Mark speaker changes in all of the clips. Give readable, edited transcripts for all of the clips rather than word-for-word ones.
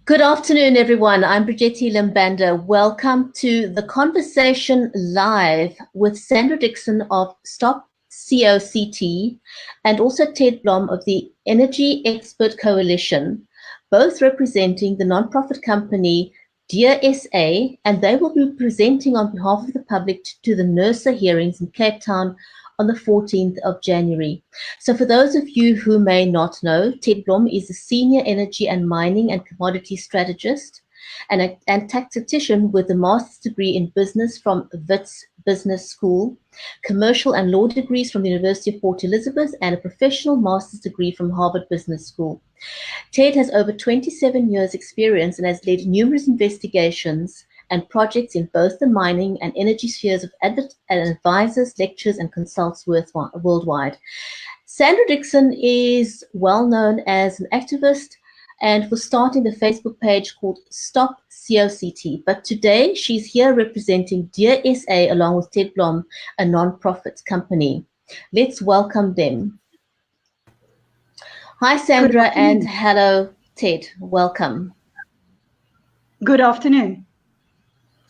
Speaker 1: Good afternoon, everyone. I'm Brigetti Limbanda. Welcome to the conversation live with Sandra Dickson of Stop COCT and also Ted Blom of the Energy Expert Coalition, both representing the nonprofit company DearSA, and they will be presenting on behalf of the public to the NERSA hearings in Cape Town on the 14th of January. So for those of you who may not know, Ted Blom is a senior energy and mining and commodity strategist and tactician with a master's degree in business from Wits Business School, commercial and law degrees from the University of Port Elizabeth, and a professional master's degree from Harvard Business School. Ted has over 27 years experience and has led numerous investigations and projects in both the mining and energy spheres of advisors, lectures, and consults worldwide. Sandra Dickson is well known as an activist and for starting the Facebook page called Stop COCT. But today she's here representing DearSA along with Ted Blom, a non-profit company. Let's welcome them. Hi, Sandra, and hello, Ted. Welcome.
Speaker 2: Good afternoon.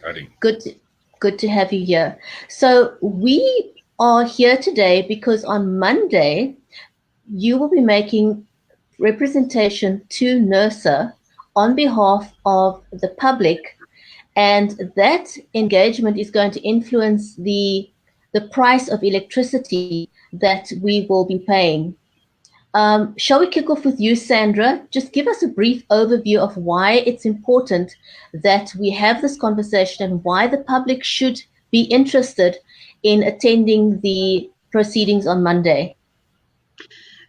Speaker 3: Howdy.
Speaker 1: Good to have you here. So we are here today because on Monday you will be making representation to NERSA on behalf of the public, and that engagement is going to influence the price of electricity that we will be paying. Shall we kick off with you, Sandra? Just give us a brief overview of why it's important that we have this conversation and why the public should be interested in attending the proceedings on Monday.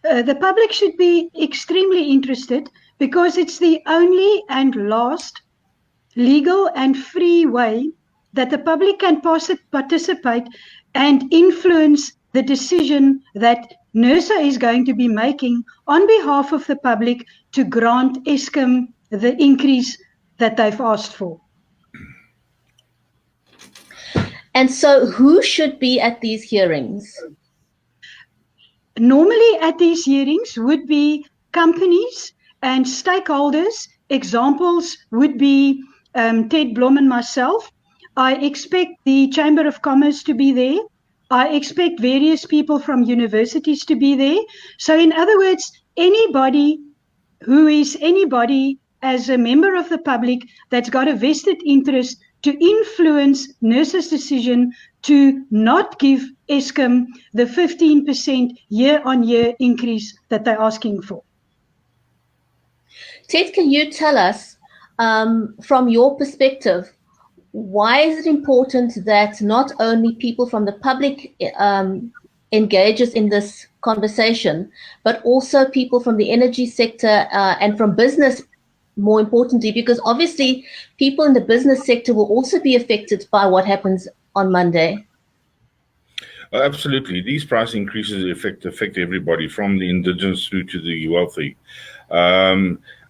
Speaker 2: The public should be extremely interested because it's the only and last legal and free way that the public can participate and influence the decision that NERSA is going to be making on behalf of the public to grant Eskom the increase that they've asked for.
Speaker 1: And so who should be at these hearings?
Speaker 2: Normally at these hearings would be companies and stakeholders. Examples would be Ted Blom and myself. I expect the Chamber of Commerce to be there. I expect various people from universities to be there. So in other words, anybody who is anybody as a member of the public that's got a vested interest to influence NERSA's decision to not give Eskom the 15% year-on-year increase that they're asking for.
Speaker 1: Ted, can you tell us, from your perspective, why is it important that not only people from the public engages in this conversation, but also people from the energy sector and from business, more importantly, because obviously people in the business sector will also be affected by what happens on Monday?
Speaker 3: Absolutely. These price increases affect everybody, from the indigenous through to the wealthy.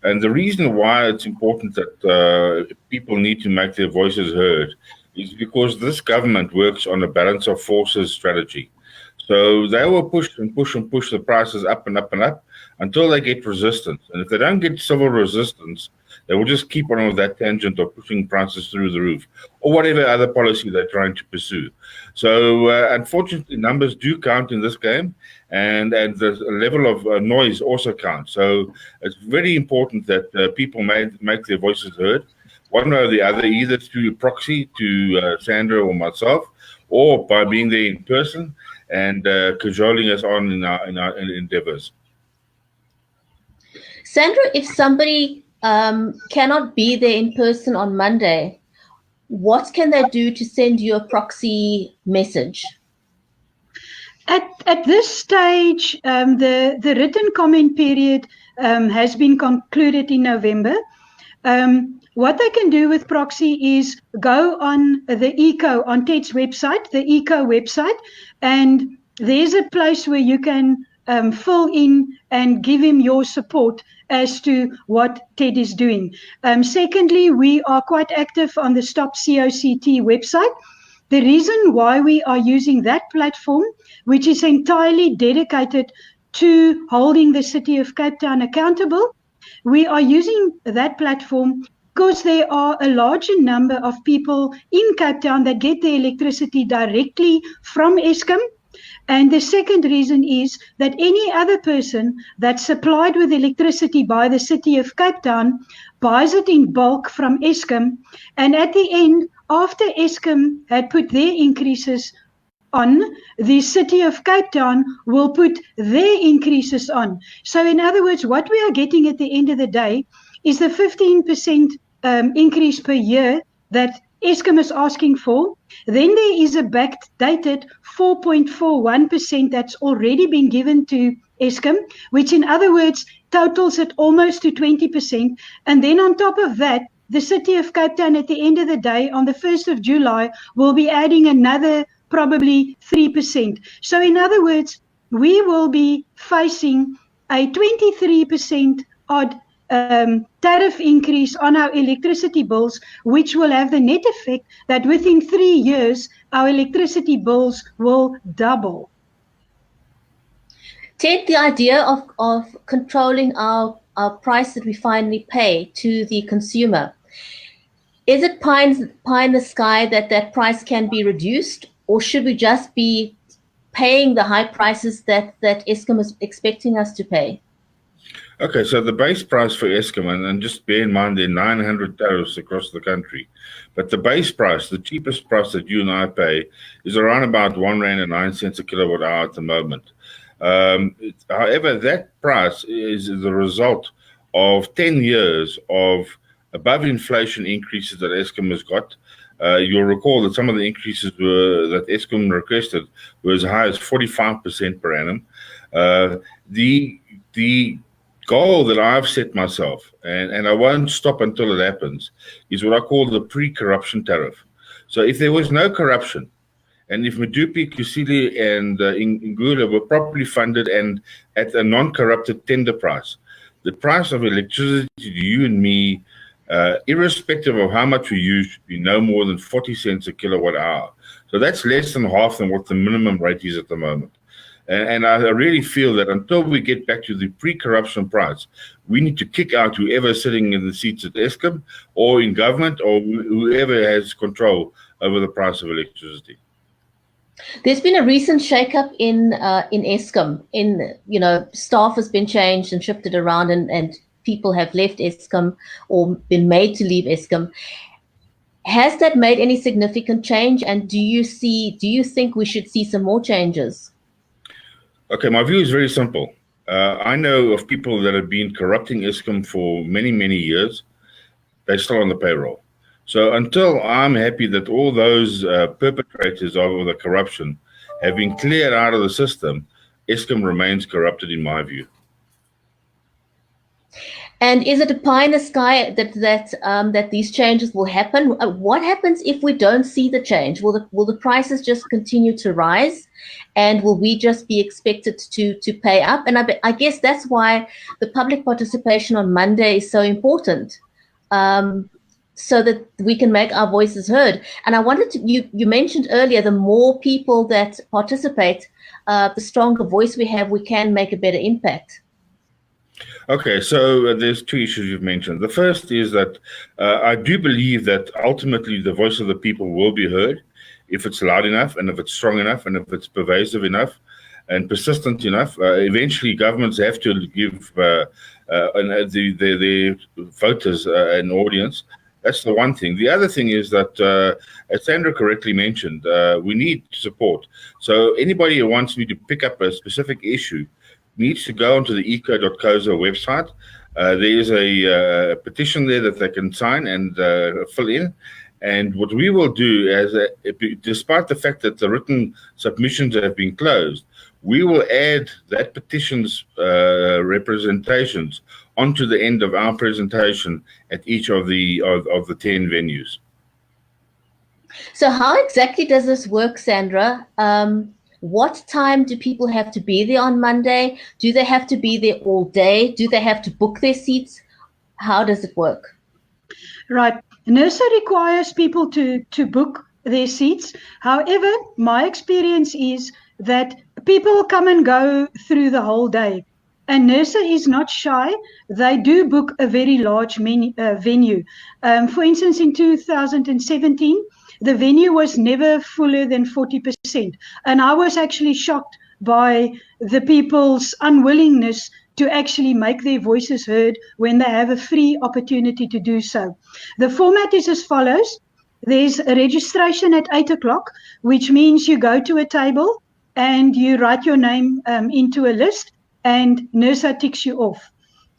Speaker 3: And the reason why it's important that people need to make their voices heard is because this government works on a balance of forces strategy. So they will push and push and push the prices up and up and up until they get resistance. And if they don't get civil resistance, they will just keep on with that tangent of pushing prices through the roof or whatever other policy they're trying to pursue. So unfortunately, numbers do count in this game, and the level of noise also counts. So it's very important that people make their voices heard, one way or the other, either through proxy to Sandra or myself, or by being there in person and cajoling us on in our endeavours.
Speaker 1: Sandra, if somebody cannot be there in person on Monday, what can they do to send you a proxy message?
Speaker 2: At this stage, the written comment period has been concluded in November. What they can do with proxy is go on the EECO, on Ted's website, the EECO website, and there's a place where you can fill in and give him your support as to what Ted is doing. Secondly, we are quite active on the Stop COCT website. The reason why we are using that platform, which is entirely dedicated to holding the city of Cape Town accountable, We are using that platform because there are a larger number of people in Cape Town that get their electricity directly from Eskom. And the second reason is that any other person that's supplied with electricity by the city of Cape Town buys it in bulk from Eskom. And at the end, after Eskom had put their increases on, the city of Cape Town will put their increases on. So in other words, what we are getting at the end of the day is the 15% increase per year that Eskom is asking for. Then there is a backdated 4.41% that's already been given to Eskom, which in other words totals it almost to 20%. And then on top of that, the city of Cape Town at the end of the day, on the 1st of July, will be adding another probably 3%. So in other words, we will be facing a 23% odd tariff increase on our electricity bills, which will have the net effect that within 3 years, our electricity bills will double.
Speaker 1: Ted, the idea of controlling our price that we finally pay to the consumer, is it pie in the sky that price can be reduced, or should we just be paying the high prices that Eskom is expecting us to pay?
Speaker 3: Okay, so the base price for Eskom, and just bear in mind there are 900 tariffs across the country, but the base price, the cheapest price that you and I pay, is around about R1.09 a kilowatt hour at the moment. However, that price is the result of 10 years of above inflation increases that Eskom has got. You'll recall that some of the increases that Eskom requested were as high as 45% per annum. The goal that I've set myself, and I won't stop until it happens, is what I call the pre-corruption tariff. So if there was no corruption, and if Medupi, Kusile, and Ngula were properly funded and at a non-corrupted tender price, the price of electricity to you and me, irrespective of how much we use, should be no more than 40 cents a kilowatt hour. So that's less than half than what the minimum rate is at the moment. And I really feel that until we get back to the pre-corruption price, we need to kick out whoever's sitting in the seats at Eskom or in government or whoever has control over the price of electricity.
Speaker 1: There's been a recent shake-up in Eskom. Staff has been changed and shifted around, and people have left Eskom or been made to leave Eskom. Has that made any significant change? And do you think we should see some more changes?
Speaker 3: Okay, my view is very simple. I know of people that have been corrupting Eskom for many, many years. They're still on the payroll. So until I'm happy that all those perpetrators of the corruption have been cleared out of the system, Eskom remains corrupted in my view.
Speaker 1: And is it a pie in the sky that these changes will happen? What happens if we don't see the change? Will the prices just continue to rise, and will we just be expected to pay up? And I guess that's why the public participation on Monday is so important, so that we can make our voices heard. And I wanted to, you mentioned earlier, the more people that participate, the stronger voice we have, we can make a better impact.
Speaker 3: Okay, so there's two issues you've mentioned. The first is that I do believe that ultimately the voice of the people will be heard if it's loud enough and if it's strong enough and if it's pervasive enough and persistent enough. Eventually, governments have to give their voters an audience. That's the one thing. The other thing is that, as Sandra correctly mentioned, we need support. So anybody who wants me to pick up a specific issue needs to go onto the EECO.COZA website. There is a petition there that they can sign and fill in. And what we will do, despite the fact that the written submissions have been closed, we will add that petition's representations onto the end of our presentation at each of the 10 venues.
Speaker 1: So how exactly does this work, Sandra? What time do people have to be there on Monday? Do they have to be there all day? Do they have to book their seats? How does it work?
Speaker 2: Right. NERSA requires people to book their seats. However, my experience is that people come and go through the whole day. And NERSA is not shy. They do book a very large venue. For instance, in 2017, the venue was never fuller than 40%. And I was actually shocked by the people's unwillingness to actually make their voices heard when they have a free opportunity to do so. The format is as follows. There's a registration at 8 o'clock, which means you go to a table and you write your name into a list, and NERSA ticks you off.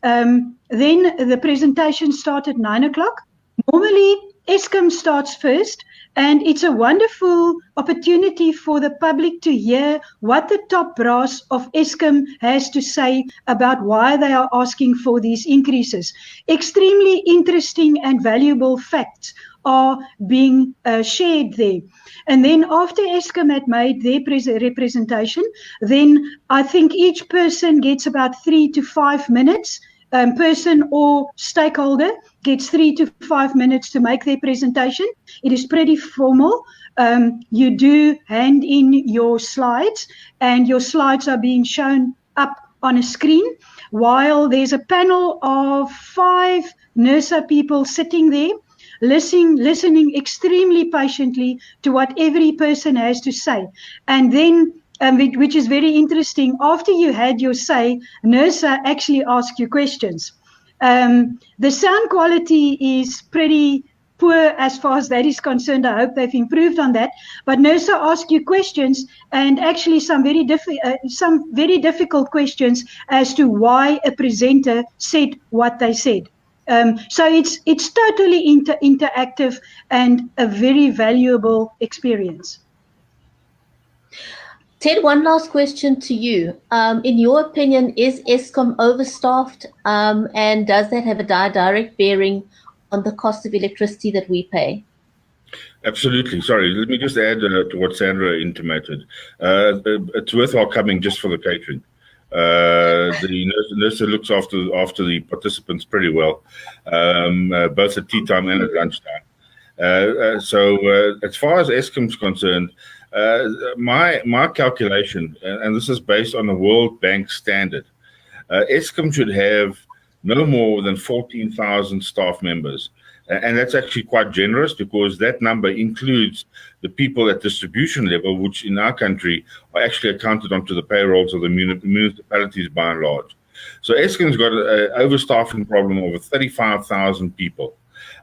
Speaker 2: Then the presentation starts at 9 o'clock. Normally, Eskom starts first, and it's a wonderful opportunity for the public to hear what the top brass of Eskom has to say about why they are asking for these increases. Extremely interesting and valuable facts are being shared there. And then after Eskom had made their representation, then I think each person gets about 3 to 5 minutes. Person or stakeholder gets 3 to 5 minutes to make their presentation. It is pretty formal. You do hand in your slides, and your slides are being shown up on a screen, while there's a panel of 5 NERSA people sitting there, listening extremely patiently to what every person has to say. And then, which is very interesting, after you had your say, NERSA actually asks you questions. The sound quality is pretty poor as far as that is concerned. I hope they've improved on that. But NERSA asks you questions, and actually some very difficult questions as to why a presenter said what they said. So it's totally interactive and a very valuable experience.
Speaker 1: Ted, one last question to you. In your opinion, is Eskom overstaffed, and does that have a direct bearing on the cost of electricity that we pay?
Speaker 3: Absolutely. Sorry, let me just add to what Sandra intimated. It's worthwhile coming just for the catering. The NERSA looks after the participants pretty well, both at tea time and at lunchtime. So as far as Eskom's concerned, my calculation, and this is based on the World Bank standard, Eskom should have no more than 14,000 staff members. And that's actually quite generous, because that number includes the people at distribution level, which in our country are actually accounted onto the payrolls of the municipalities by and large. So Eskom's got an overstaffing problem of over 35,000 people.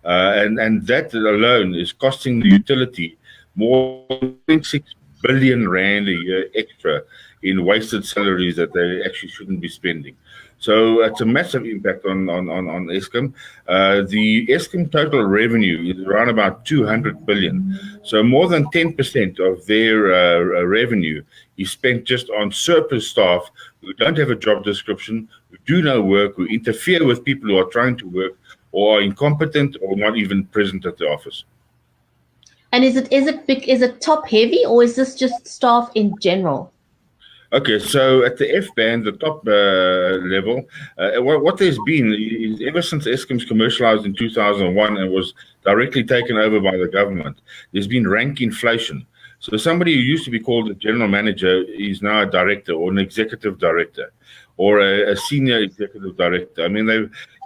Speaker 3: And that alone is costing the utility more than 6 billion rand a year extra in wasted salaries that they actually shouldn't be spending. So it's a massive impact on Eskom. The Eskom total revenue is around about 200 billion. So more than 10% of their revenue is spent just on surplus staff who don't have a job description, who do no work, who interfere with people who are trying to work, or are incompetent or not even present at the office.
Speaker 1: And is it top heavy, or is this just staff in general?
Speaker 3: Okay, so at the F band, the top level, what there's been is, ever since Eskom's commercialized in 2001 and was directly taken over by the government, there's been rank inflation. So somebody who used to be called a general manager is now a director or an executive director or a senior executive director. I mean,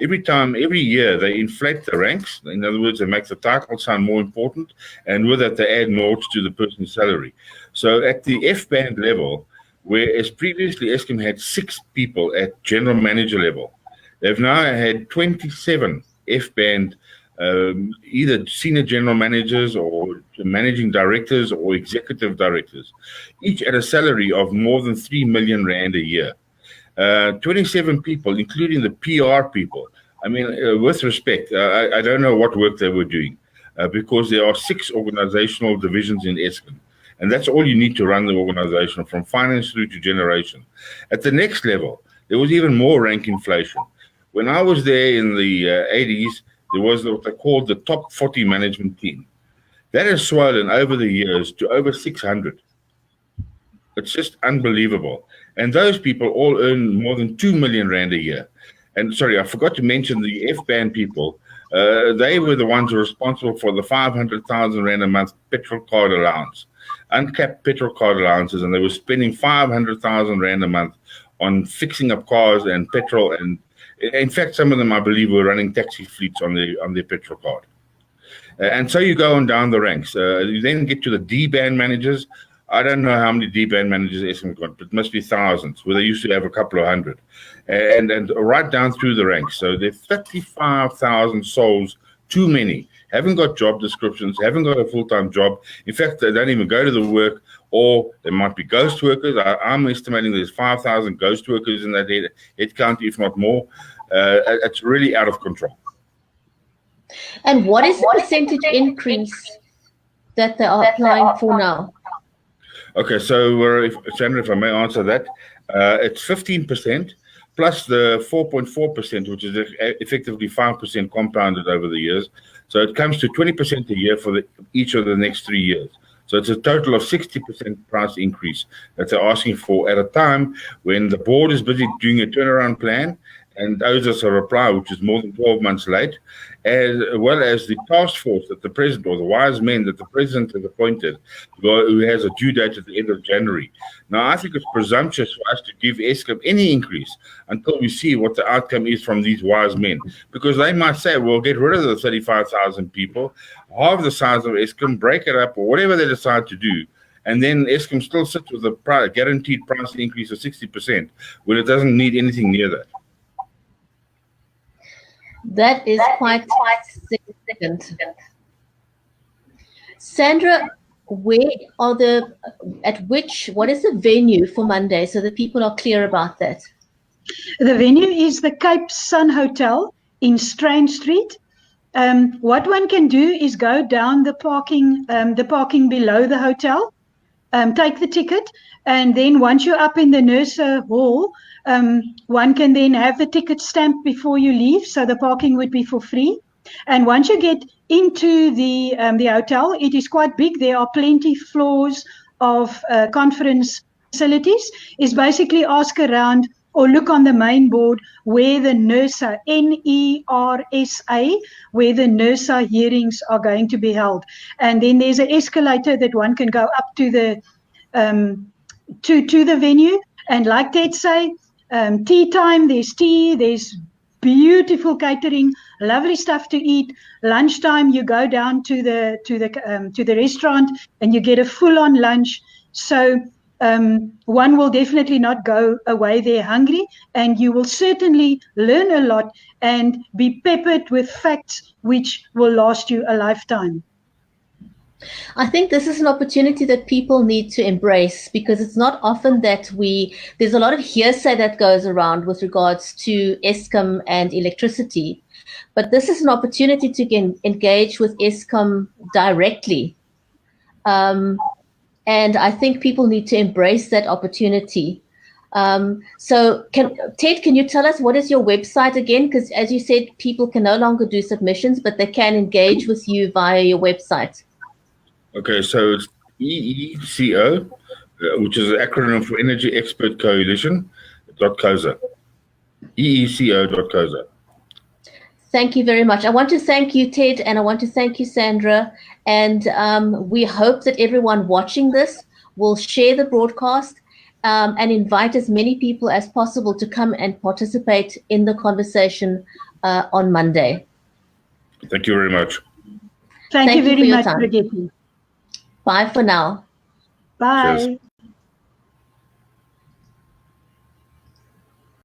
Speaker 3: every year they inflate the ranks. In other words, they make the title sound more important, and with that they add noughts to the person's salary. So at the F band level, whereas previously Eskom had 6 people at general manager level, they've now had 27 F-band either senior general managers or managing directors or executive directors, each at a salary of more than 3 million rand a year. 27 people, including the PR people. I mean, with respect, I don't know what work they were doing, because there are 6 organizational divisions in Eskom. And that's all you need to run the organization, from finance through to generation. At the next level, there was even more rank inflation. When I was there in the 80s, there was what they called the top 40 management team. That has swollen over the years to over 600. It's just unbelievable. And those people all earn more than 2 million rand a year. And sorry, I forgot to mention the F-band people. They were the ones responsible for the 500,000 rand a month petrol card allowance. Uncapped petrol card allowances, and they were spending 500,000 rand a month on fixing up cars and petrol, and in fact, some of them, I believe, were running taxi fleets on their petrol card. And so you go on down the ranks. You then get to the D-band managers. I don't know how many D-band managers Eskom got, but it must be thousands, where they used to have a couple of hundred. And right down through the ranks. So there are 35,000 souls, too many, haven't got job descriptions, haven't got a full-time job. In fact, they don't even go to the work, or there might be ghost workers. I'm estimating there's 5,000 ghost workers in that head count, if not more. It's really out of control.
Speaker 1: And what is the percentage increase that they are applying for now?
Speaker 3: Okay, so Sandra, if I may answer that, it's 15% plus the 4.4%, which is effectively 5% compounded over the years. So it comes to 20% a year for each of the next 3 years. So it's a total of 60% price increase that they're asking for at a time when the board is busy doing a turnaround plan and owes us a reply, which is more than 12 months late, as well as the task force that the president, or the wise men that the president has appointed, who has a due date at the end of January. Now, I think it's presumptuous for us to give Eskom any increase until we see what the outcome is from these wise men, because they might say, well, get rid of the 35,000 people, halve the size of Eskom, break it up, or whatever they decide to do. And then Eskom still sits with a guaranteed price increase of 60% when it doesn't need anything near that.
Speaker 1: That is quite significant. Sandra, what is the venue for Monday, so that people are clear about that?
Speaker 2: The venue is the Cape Sun Hotel in Strange Street. What one can do is go down the parking below the hotel, take the ticket, and then once you're up in the NERSA hall, one can then have the ticket stamped before you leave, so the parking would be for free. And once you get into the hotel, it is quite big. There are plenty floors of conference facilities. Is basically ask around or look on the main board where the NERSA, NERSA, where the NERSA hearings are going to be held. And then there's an escalator that one can go up to the venue. And like Ted say, tea time, there's tea, there's beautiful catering, lovely stuff to eat. Lunchtime, you go down to the restaurant and you get a full-on lunch. So one will definitely not go away there hungry, and you will certainly learn a lot and be peppered with facts which will last you a lifetime.
Speaker 1: I think this is an opportunity that people need to embrace, because it's not often that there's a lot of hearsay that goes around with regards to Eskom and electricity, but this is an opportunity to engage with Eskom directly. And I think people need to embrace that opportunity. So Ted, can you tell us what is your website again? Because as you said, people can no longer do submissions, but they can engage with you via your website. Okay,
Speaker 3: so it's EECO, which is an acronym for Energy Expert Coalition, .coza. EECO.coza.
Speaker 1: Thank you very much. I want to thank you, Ted, and I want to thank you, Sandra. And we hope that everyone watching this will share the broadcast and invite as many people as possible to come and participate in the conversation on Monday.
Speaker 3: Thank you very much.
Speaker 2: Thank you very much, Brigitte.
Speaker 1: Bye for now.
Speaker 2: Bye.
Speaker 3: Cheers.